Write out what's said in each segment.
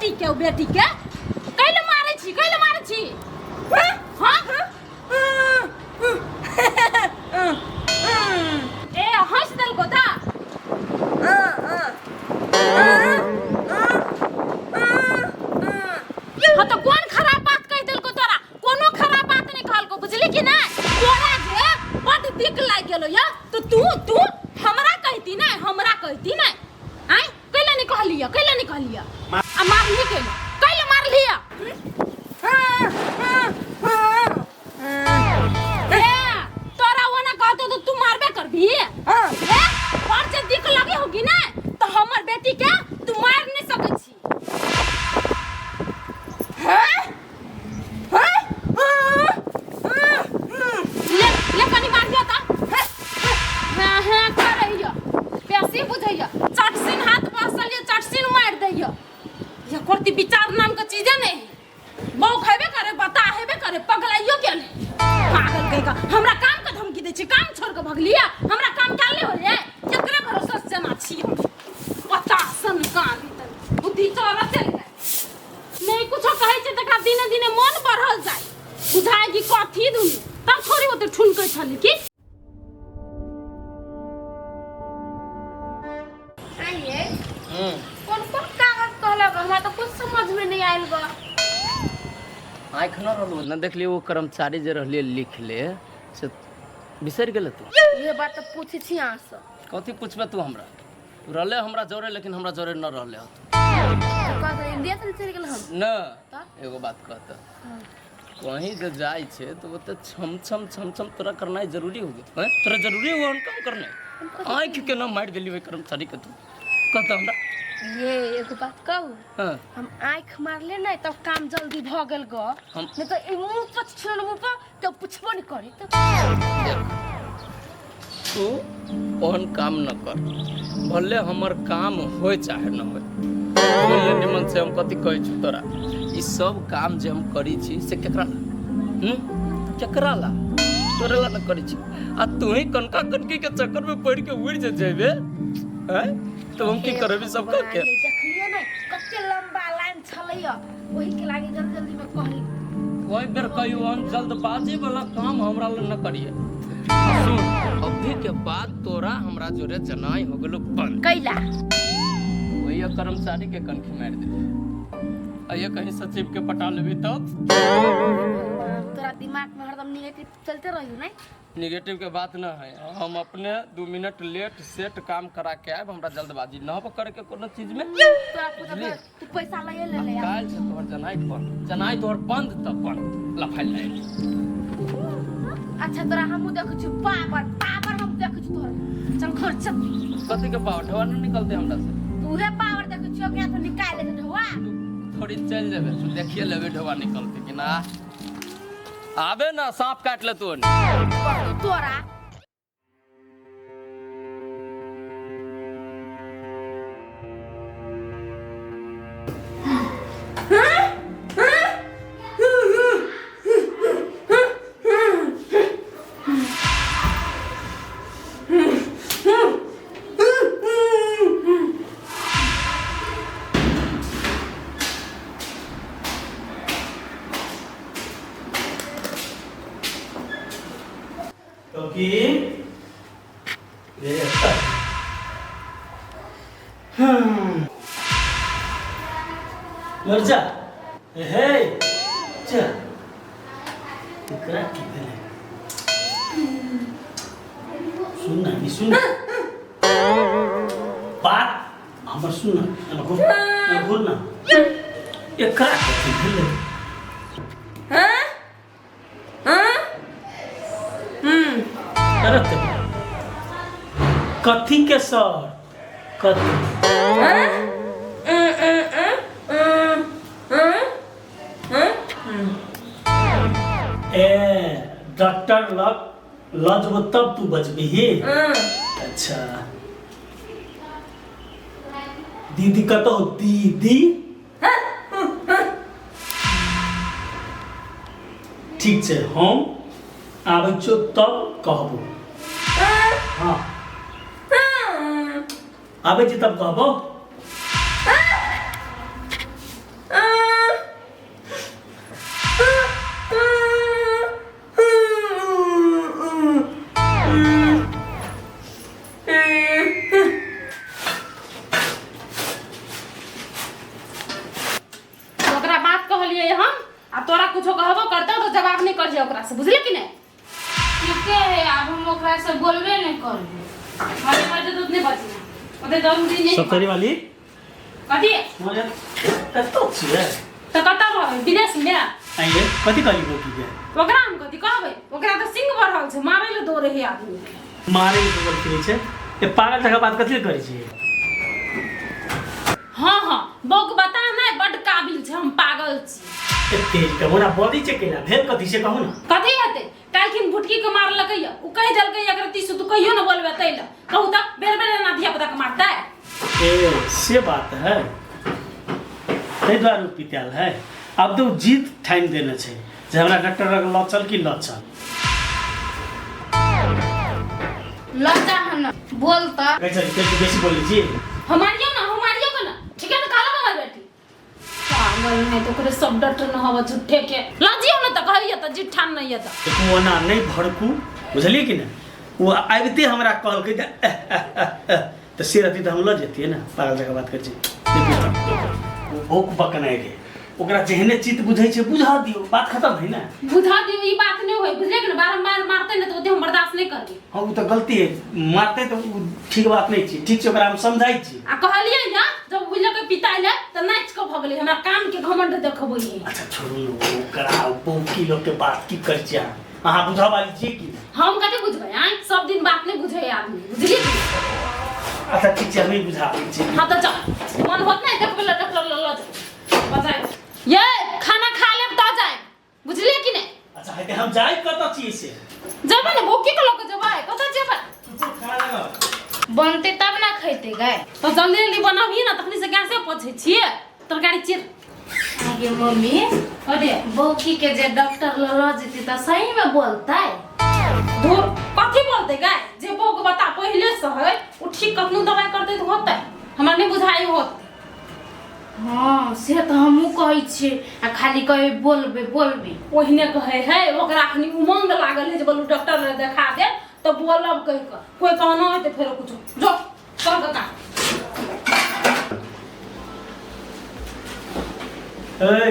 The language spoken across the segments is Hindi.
बेटी के कैले मारै छी हां ए हंस दल को ता हाँ तो कौन खराब बात कह दिल को तोरा कोनो खराब बात नहीं कहल को बुझली कि ना तोरा जे बड दिक लाग गेलो या तो तू हमरा कहती ना आई कैले नहीं कहलिया आ मारली कैले मार लिया तोरा ओना कहतो तो तू मारबे करबी और जे दिक लगे होगी ना तो हमर बेटी के तू मार नहीं सकै छी ले कनी मार दिया था हां करैया पैसे बुझैया चटसिन हाथ बसलिए चटसिन मार दैया ये करती विचार नाम का चीज नहीं मौ खैबे करे बता हेबे करे पगलाइयो गेल पागल कहेगा हमरा काम का धमकी दे छी काम छोड़ के भगलिया हमरा काम काल ले होले केकरे भरोसा से ना छी पता सन कान बुद्धि चोरा चल गए नहीं कुछ कहे छै तका दिने दिने मन बढ़ल जाय बुझाय कि कथी दुनी तब थोड़ी होते ठुनकै छली की आइए कौन कागज कहलक हमरा तो कुछ समझ में नहीं आइल बा आँख न रहलो न देखली वो कर्मचारी जे रहले लिख ले से बिसर गेल तू ये बात तो पूछी छी आहाँ से कथी पूछबे तू हमरा रहले हमरा जोरे लेकिन हमरा जोरे न रहले तो कहत इंडिया से चल गेल हम न एगो बात कहत कहीं जे जाय छे तो वो तो छम तोरा करना जरूरी हो गए तोरा जरूरी हो हम काम करने आँख के न मार देली कर्मचारी के तू कहत हमरा ये एगो बात कहू हम आँख मारले नहीं तब काम जल्दी भ गेल ग नहीं तो ई मुंह पर छन मुंह पर तो पुछबो नहीं करी तो तू ओहन काम न कर भले हमर काम होय चाहे न होय बोले निमन से हम कथी कहै छु तोरा ई सब काम जे हम करी छी से केकरा ला तोरे ला न करी छी आ तू ही कनका कनकी के चक्कर में पड़ के उड़ जेबे हैं तो हम की करबे सब का के देखलिए नहीं कते लंबा लाइन छलैया वही के लागे जल्दी में कहली कोई बेर कहियो हम जल्दबाजी वाला काम हमरा ला न करिए सुन अभी के बाद तोरा हमरा जोरे जनाई हो गेलो बंद कैला वही कर्मचारी के कनखी मार दे आइए कहीं सचिव के पटा लेबी तब तोरा दिमाग में हरदम नेगेटिव चलते रहियो नहीं नेगेटिव के बात न है हम अपने 2 मिनट लेट सेट काम करा के आए हमरा जल्दबाजी न हो करे के कोनो चीज में तोरा पूछब तू पैसा ले ले काल से तोहर जनाई तोहर बंद तब बंद लफाइल ले अच्छा तोरा हमहु देखै छी पावर हम देखै छी तोरा चल घर चल कथि के पावर ढवा न निकलते हमरा से तूहे पावर देखै छी ओकरा से निकाल ले ढवा थोड़ी चल जाबे तू देखिए लेबे ढवा निकलते कि ना आबे ना सांप काट ले तू तोरा मरजा हे जा इकरा की भेले सुन बात हमर सुन ना एकरा की भेले अरे कथी के सर कथी डॉक्टर लजब तब तू बचबी ही अच्छा दीदी कतो दीदी ठीक छै हम आबै छौ तब कहबो हाँ आबै छी तब कहबो आ तोरा कुछो कहबो करतो तो जवाब नहीं कर ओकरा से बुझले कि नहीं? ठीक है, अब हम ओकरा से बोलबे नहीं करबे। हमारे पास तो उतने बची ना ओते जरूरी नहीं सप्तरी वाली कथी मोरे कतो छिए तो कता रहे विदेश में आइए कथी करी बोकी के ओकरा हम कथी कहबै? ओकरा तो सिंह बढ़ल छै, मारे ले दो रही आदमी मारे के बोल फिरे छै ए पागल जगह बात कथी करै छी? हाँ हाँ बौक बता नहीं बड़ काबिल छै, हम पागल छी। ए तेज के मोरा बॉडी चेक केला भेल कथी से कहू ना कथी हेतै? कालखिन भुटकी के मार लकैया उ कहि देलकै अगर तीसु तू कहियो न बोलबे तैला कहू त बेर बेर ना धिया पुता के मारता है। ए से बात है तै द्वारा पिताल है। अब तो जीत ठाइन देने छै जे हमरा डॉक्टर लग लचल की लचल लज्जा है ना बोलता। कैसे तू बेसी बोली छी हमारियो का ना ठीक है ना काला मगर बेटी पागल नहीं तो करे सब डॉक्टर न हवा झूठे के लाजियो न त कहियो त जिठान नहीं है त देखो ओना नहीं भड़कू बुझलिए कि ना वो आबिते हमरा कहल के तो से रहती तो हम ल जेतिए ना पागल जगह बात कर छी देखिए वो भोक बकनाए गे ओकरा जेहने चित बुझै छै बुझा दियो बात खत्म है ना। बुझा दियो ई बात नहीं होई बुझले कि ना बारंबार मारते न तो ओते हम बर्दाश्त नहीं करबी। हां वो तो गलती है मारते तो ठीक बात नहीं छी ठीक से ओकरा हम समझाई छी आ कहलिए ना जब बुझले के पिता ले त नाच के भगले हमरा काम के घमंड देखबो ही। अच्छा छोड़ू न ओकरा बहुकी लोग के बात की कर छी अहाँ बुझा वाली छी कि हम कते बुझबै आ सब दिन बात नहीं बुझै आदमी बुझलिए। अच्छा ठीक छै हम बुझा छी। हां त चल मन होत नहीं देख बेला डॉक्टर ल बताए ये खाना खा ले त जाए बुझलिए कि नहीं? अच्छा है हम जाई कत छी से जब न भूखी के लोग जब आए कत जेबा खाना लगा बनते तब ना खैते गाय तो जल्दी जल्दी बनाबी ना तखनी से गैसे पोछे छिए तरकारी चिर आगे मम्मी अरे बौकी के जे डॉक्टर ल जेती त सही में बोलता दूर कथी बोलते गाय जे बोग बता पहले से है उ ठीक कखनु दवाई करते तो होतै हमरा नहीं बुझाई होत। हां से त हमहु कहै छी आ खाली कहे बोलबे बोलबे ओहिने कहे है ओकरा अखनी उमंग लागल है जे बोलू डॉक्टर ने देखा दे तो बोलब कह के कोई कहनो है तो फेर कुछ जो कर का ए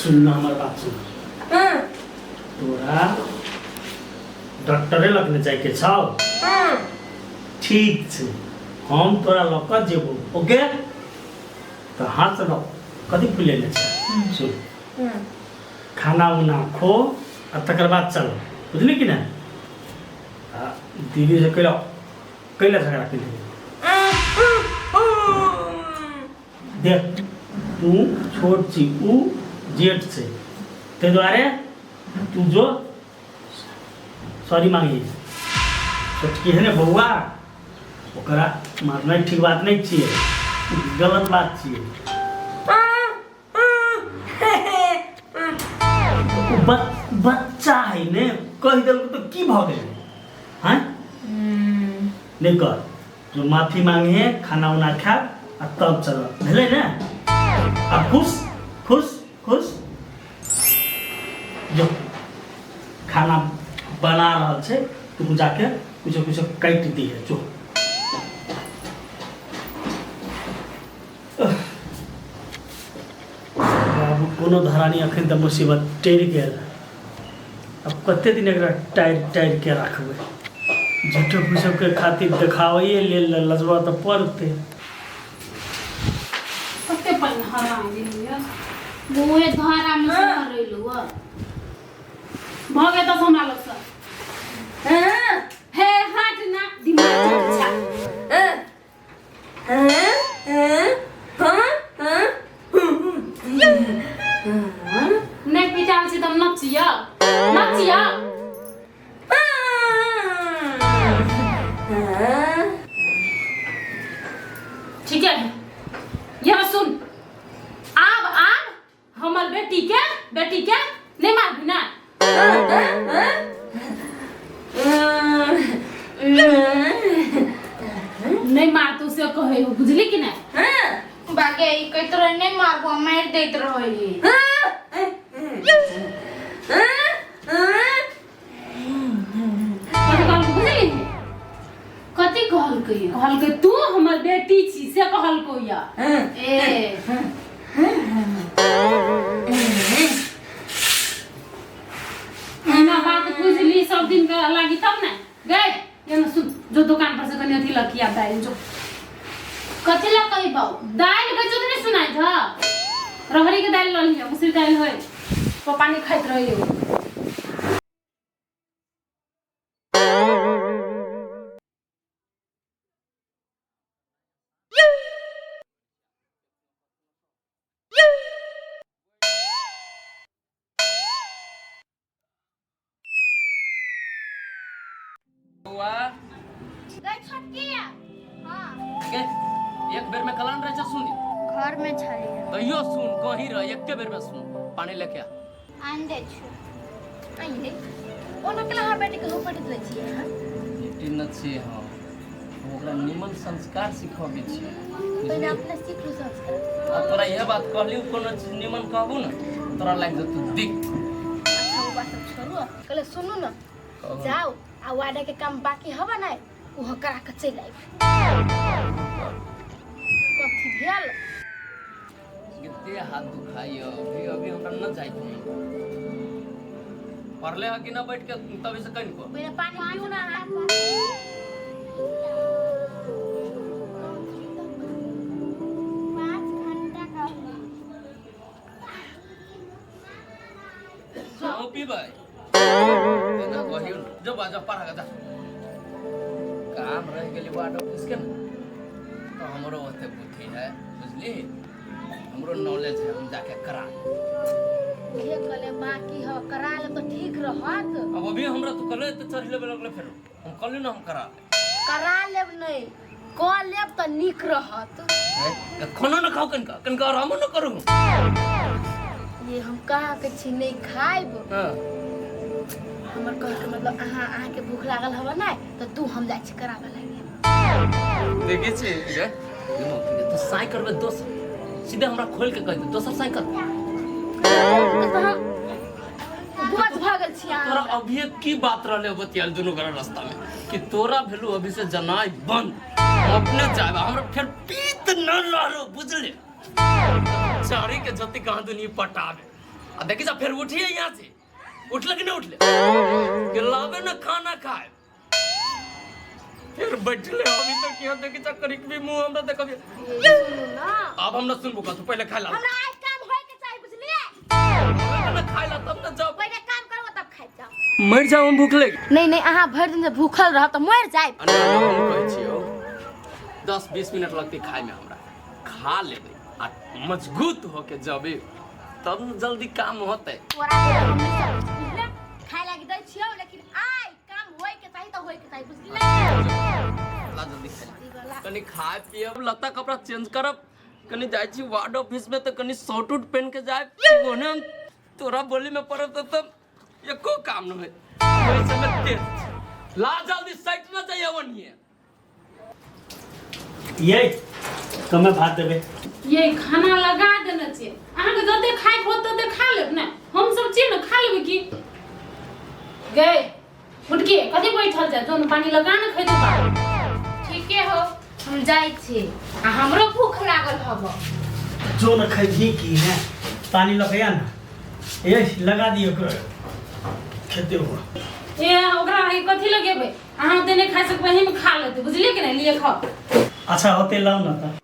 सुन ना हमार बात सुन तोरा डॉक्टरे लगने जाए के छौ ठीक छै हम तोरा लक जेबो ओके तो हाथ से कथी फुले ले सुन खाना उना खो और तकर बाद चलो बुझली कि ना दीदी से कैला झगड़ा कर देख तू छोट छी उ जेठ से ते द्वारे तू जो सॉरी मांगी छोटकी है ना बउआ ओकरा मारना ठीक बात नहीं छिए गलत बात छिए बच्चा है ने कह दिल तो की भ गेल हैं नहीं कर जो माफी मांगे है खाना उना खा आ तब चल भेले ना अब खुश खुश खुश जो खाना बना रहल छै तू जाके कुछ कुछ काट दिए जो बाबू कोनो धरानी अखन त मुसीबत टेर गेल अब कते दिन एकरा टाइर के रखबै झूठो फूसो के खातिर देखावैए लेल लजवा त पड़ते कते पन हरा दिलिया मुए धारा में से रहलु भगे त हमरा लग से हे हट ना दिमाग अच्छा नहीं पिटाल से तुम नचिया ठीक है यह सुन अब हमर बेटी के नहीं मारबी ना नहीं मार तू से कहे बुझली कि नहीं बागे ई कहत रहे नहीं मारबो मार देत रहे कथी कहल के तू हमर बेटी छी से कहल को या ए दाल जो कथी ला कही बाऊ दाल के जो नहीं सुनाई था रहरी के दाल ल लिया मसूर दाल है तो पानी खाइत रहियो बुआ गई छोटकिया हाँ के एक बेर में कलान रह सुनी घर में छलिए तैयो सुन कहीं रह एक बेर में सुन पानी लेके आ आंदे छु आइले ओना केला हर बेटी के ऊपर दै छियै हां बेटी न छी हां ओकरा निमन संस्कार सिखबे छी पहिले अपने सीख लो संस्कार आ तोरा यह बात कहली कोनो चीज निमन कहबू ना तोरा लाग जतू दिख अच्छा वो बात छोड़ो कले सुनू ना कहू। जाओ आ वाडा के काम बाकी हवा ना वो करा के चल आई कथी भेल कितने हाथ दुखाई अभी अभी हमरा न जाई पढ़ले है कि ना बैठ के तभी से कहीं को पहिले पानी पीऊ ना जाओ पी भाई तेना कहियो जो बाजा पढ़ा जा काम रह गेली वार्ड ऑफिस के ना तो हमरो ओते बुद्धि है बुझली हमरो नॉलेज है हम जाके करा ये कले बाकी ह करा ले तो ठीक रहत अब अभी हमरा तो कले तो चढ़ लेबे लगले फिर हम कल ना हम करा करा लेब नहीं क लेब तो निक रहत खाना ना खाओ कनका आराम ना करू ये हम कहा के छी नहीं खाइब हां हमर कह के मतलब अहाँ के भूख लागल हवा ना तो तू हम जाय छी करावे लागे देखै छी रे तो साई करबे दोसर सीधे हमरा खोल के कह दे दोसर साई कर तो हम बुझ भागल छी तोरा अभी की बात रहले बतियाल दोनों घर रास्ता में कि तोरा भेलू अभी से जनाई बंद हम अपने जाब हमरा फिर पीत न रहलो बुझले चारी के जति कहां दुनी पटावे आ देखि जा फिर उठिए यहां से उठले कि नहीं उठले के लावे ना खाना खाए फिर बैठले अभी तक यहां देखि जा करिक भी मुंह हमरा देखबे सुनू ना अब हम न सुनबो का तू पहले खा ला हमरा आज काम होय के चाहिए बुझलिए ना खाइ ला तब न जाओ पहिले काम करबो तब खाइ जाओ मर जाओ हम भूख लग नहीं नहीं अहाँ भर दिन से भूखल रह तो मर जाए हम कहै छियो 10-20 मिनट लगते खाए में हमरा खा लेबे आ मजबूत होके जबे तब न जल्दी काम होते तोरा के हम नहीं सब बुझले खाए लागी दै छियो लेकिन आइ काम होय के चाहिए तो होय के चाहिए बुझले ला जल्दी खा कनी खाए पिए लता कपड़ा चेंज करब कनी जाय छी वार्ड ऑफिस में तो कनी शॉर्ट उट पहन के जाए ओने हम तोरा बोली में पड़ब तो तब एको काम न होय ओइ समय तेज ला जल्दी साइड में जाइए वनिए ये कमे भात देबे ये खाना लगा देना चाहिए अहाँ के जते खाए हो तते खा लेब ना हम सब चीज ना खा लेब की गए उठ के कथी बैठल जा जोन पानी लगा ना खैतो बा ठीके हो हम जाई छी आ हमरो भूख लागल हब जो न खैही की है पानी लगाया ना ये लगा दियो कर खेते हो ए ओकरा ई कथी लगेबे अहाँ देने खा सकबे हम खा लेते बुझलिए कि नहीं लिए खाओ अच्छा होते लाओ ना तो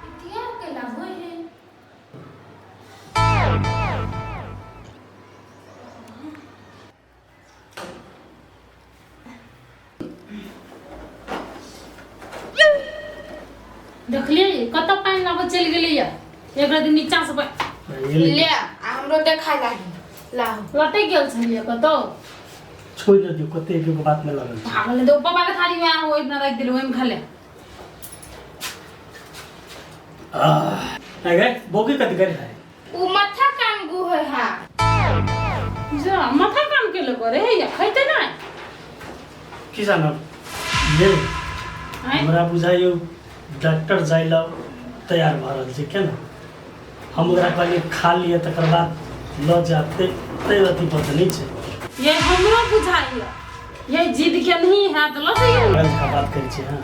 इतिया के लाभ है देखलिए कत पानी लाबो चल गेलिए एकरा दिन नीचा से ले आ हमरो देखाय लागी ला लटे गेल छलिए कत छोड़ दियो कते के बात में लगल छै। भागले दो पापा के थाली में हो इतना रख दिलो ओइम खा ले अगे बोगी कति करे है उ मथा कान गु है हा जा माथा काम के लगे रे या खैते ना की जानो ये आइ हमरा बुझाइयो डॉक्टर जाइला तैयार भ रहल छै केना हम ओकरा कहलिए खा लिए तकर बाद ल जाते ते अथी पता नहीं छै ये हमरो बुझाइए ये जिद के नहीं है तो ल जइयो आज का बात करै छी हां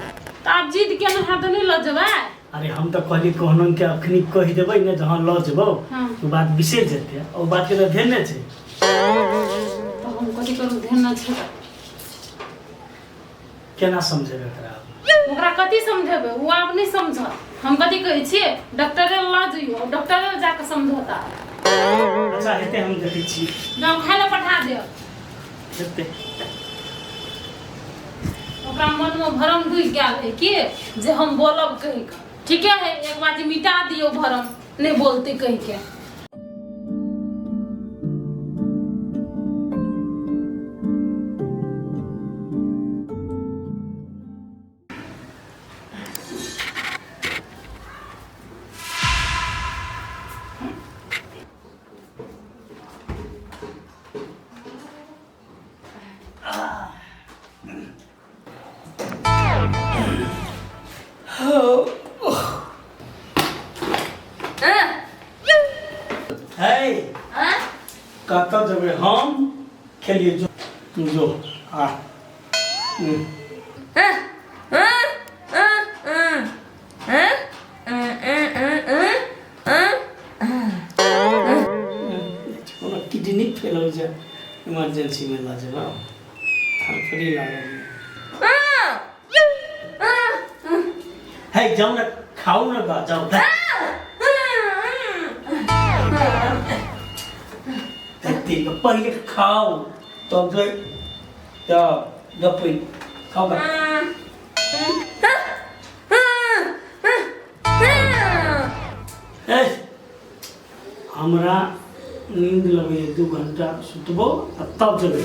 तो आप जिद के नहीं है तो नहीं ल जबै अरे हम तो कहली कहन के अखनी कहि देबै ने जहां ल जेबो हाँ। ओ बात बिसरि जेतै ओ बात के तो ध्यान नै छै तो हम कथी करू ध्यान न छै केना समझेबै तोरा ओकरा कथी समझेबै वो आप नहीं समझ हम कथी कहै छियै डॉक्टरे ल जइयो डॉक्टरे जाके समझौता अच्छा हेते हम देखै छी ना खाए ला पठा दियो हेते ओकरा मन में भरम घुस गेल है कि जे हम बोलब कहि के ठीक है एक बार मिटा दियो भरम नहीं बोलते कहि के है कत जेबै हम खेलिए जो जो आ किडनी फेल हो जाए इमरजेंसी में ला जाओ थरथरी लागल है जाओ ना खाओ ना गा जाओ तीन पहले खाओ तब जो गपई खाओ गा हमरा नींद लगे 2 घंटा सुतबो तब जबे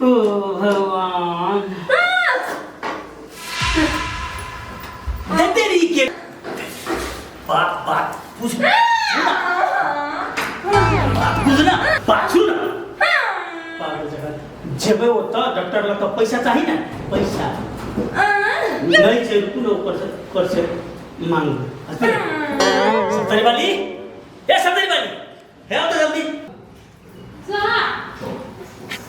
ओ भगवान तेरी के बात पूछ बात सुन पागल जगह जेबे होता डॉक्टर लग पैसा चाहिए ना पैसा नहीं चाहिए कुल ऊपर से मांग सत्तरी वाली ए सत्तरी वाली है तो जल्दी सा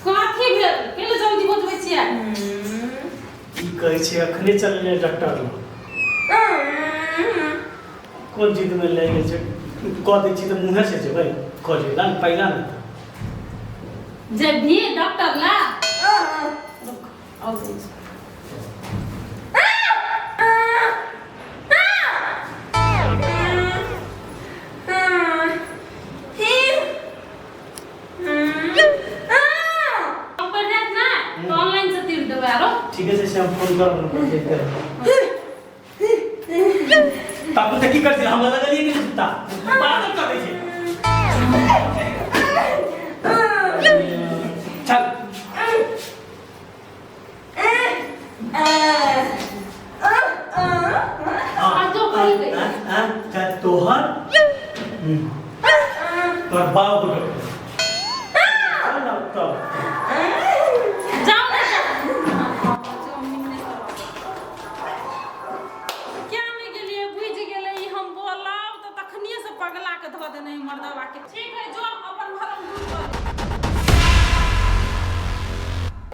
कथी भेल केले जल्दी बतबै छियै की कहै छै अखने चलले डॉक्टर लग कोन चीज में ले गेल छै कह दै छी तऽ मुँहे से जेबै कह जेबै ना पहिला ना जे भी डॉक्टर ला आओ ठीक है से हम फोन कर ताकू तक की करती हम लगा लिए कि सुता पागल कर दै छै चल तोहर तोहर बाबू पगला के धो देने मर्दवा के ठीक है